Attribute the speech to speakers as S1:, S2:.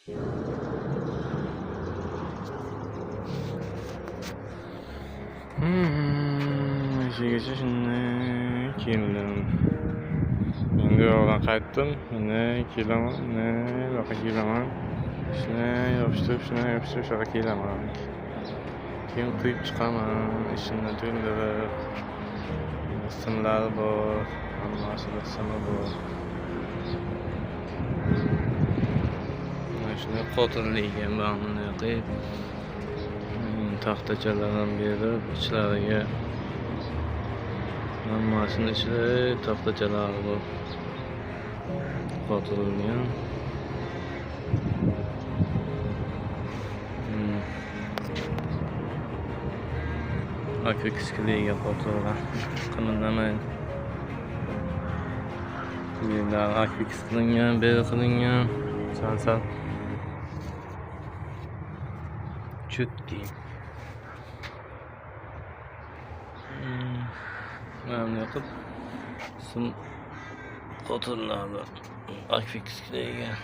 S1: Işıkçı şimdi kildim. Endi yo'ldan qaytdim. Endi kelaman, yo'qqa kelaman. Shuni yopishtirib, shoqqa kelaman. Keyin quyib chiqaman. Ishimni to'ldirib. Simlar bor, hammasi simi bor. Mana shuni qotillaygan bag'ni qilib, taxtachalardan berib, ichlariga hammasini ichida taxtachalar bor. Qotilgan. Aka kiskilarga qotilgan. Qilinmaydi. Yerlar akfix qilingan, beri qilingan. Sal chutki. Mana qilib sim qotillarni akfix qilingan.